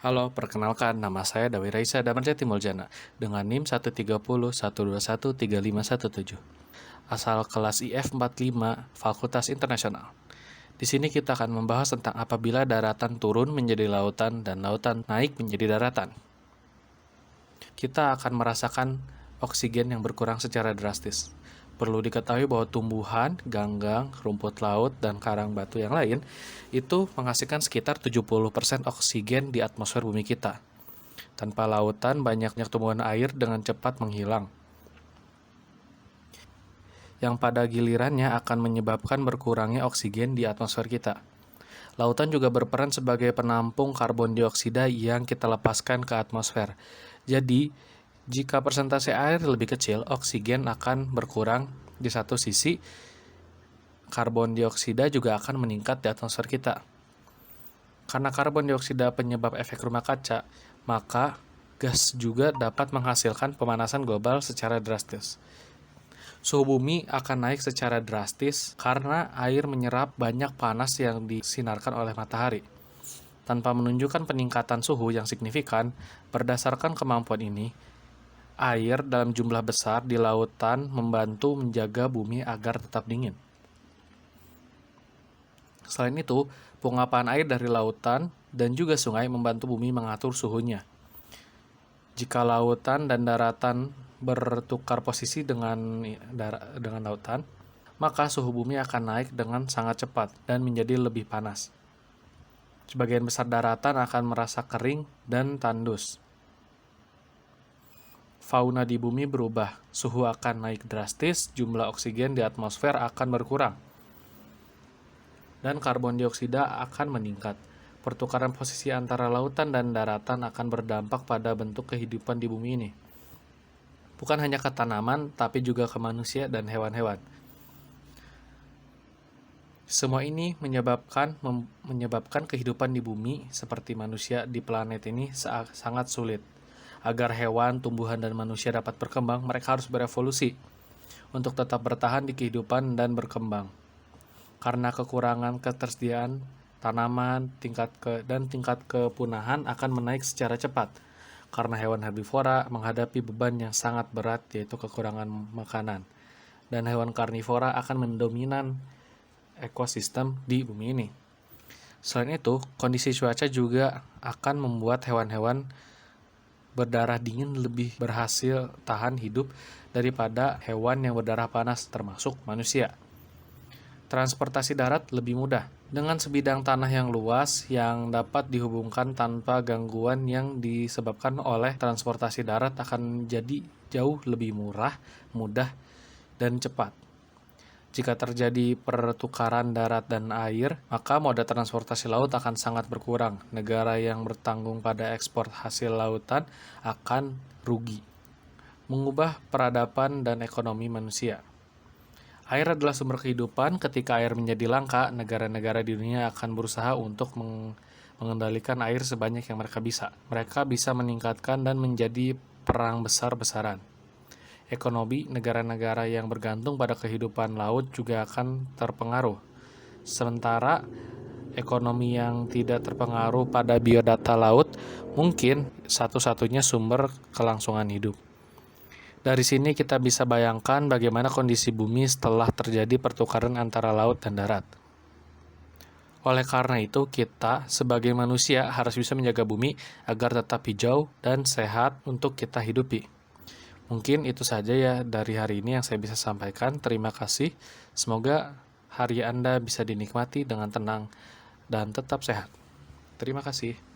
Halo, perkenalkan nama saya Dawi Raisa Damarjati Muljana dengan NIM 13012213517. Asal kelas IF 45 Fakultas Internasional. Di sini kita akan membahas tentang apabila daratan turun menjadi lautan dan lautan naik menjadi daratan. Kita akan merasakan oksigen yang berkurang secara drastis. Perlu diketahui bahwa tumbuhan, ganggang, rumput laut, dan karang batu yang lain itu menghasilkan sekitar 70% oksigen di atmosfer bumi kita. Tanpa lautan, banyaknya tumbuhan air dengan cepat menghilang, yang pada gilirannya akan menyebabkan berkurangnya oksigen di atmosfer kita. Lautan juga berperan sebagai penampung karbon dioksida yang kita lepaskan ke atmosfer. Jadi, jika persentase air lebih kecil, oksigen akan berkurang di satu sisi, karbon dioksida juga akan meningkat di atmosfer kita. Karena karbon dioksida penyebab efek rumah kaca, maka gas juga dapat menghasilkan pemanasan global secara drastis. Suhu bumi akan naik secara drastis karena air menyerap banyak panas yang disinarkan oleh matahari. Tanpa menunjukkan peningkatan suhu yang signifikan, berdasarkan kemampuan ini, air dalam jumlah besar di lautan membantu menjaga bumi agar tetap dingin. Selain itu, penguapan air dari lautan dan juga sungai membantu bumi mengatur suhunya. Jika lautan dan daratan bertukar posisi dengan lautan, maka suhu bumi akan naik dengan sangat cepat dan menjadi lebih panas. Sebagian besar daratan akan merasa kering dan tandus. Fauna di bumi berubah, suhu akan naik drastis, jumlah oksigen di atmosfer akan berkurang, dan karbon dioksida akan meningkat. Pertukaran posisi antara lautan dan daratan akan berdampak pada bentuk kehidupan di bumi ini. Bukan hanya ke tanaman, tapi juga ke manusia dan hewan-hewan. Semua ini menyebabkan kehidupan di bumi seperti manusia di planet ini sangat sulit. Agar hewan, tumbuhan, dan manusia dapat berkembang, mereka harus berevolusi untuk tetap bertahan di kehidupan dan berkembang. Karena kekurangan ketersediaan tanaman dan tingkat kepunahan akan menaik secara cepat. Karena hewan herbivora menghadapi beban yang sangat berat, yaitu kekurangan makanan. Dan hewan karnivora akan mendominan ekosistem di bumi ini. Selain itu, kondisi cuaca juga akan membuat hewan-hewan berdarah dingin lebih berhasil tahan hidup daripada hewan yang berdarah panas, termasuk manusia. Transportasi darat lebih mudah, dengan sebidang tanah yang luas yang dapat dihubungkan tanpa gangguan yang disebabkan oleh transportasi darat akan jadi jauh lebih murah, mudah, dan cepat. Jika terjadi pertukaran darat dan air, maka moda transportasi laut akan sangat berkurang. Negara yang bertanggung pada ekspor hasil lautan akan rugi. Mengubah peradaban dan ekonomi manusia. Air adalah sumber kehidupan. Ketika air menjadi langka, negara-negara di dunia akan berusaha untuk mengendalikan air sebanyak yang mereka bisa. Mereka bisa meningkatkan dan menjadi perang besar-besaran. Ekonomi negara-negara yang bergantung pada kehidupan laut juga akan terpengaruh. Sementara ekonomi yang tidak terpengaruh pada biodata laut mungkin satu-satunya sumber kelangsungan hidup. Dari sini kita bisa bayangkan bagaimana kondisi bumi setelah terjadi pertukaran antara laut dan darat. Oleh karena itu, kita sebagai manusia harus bisa menjaga bumi agar tetap hijau dan sehat untuk kita hidupi. Mungkin itu saja ya dari hari ini yang saya bisa sampaikan. Terima kasih. Semoga hari Anda bisa dinikmati dengan tenang dan tetap sehat. Terima kasih.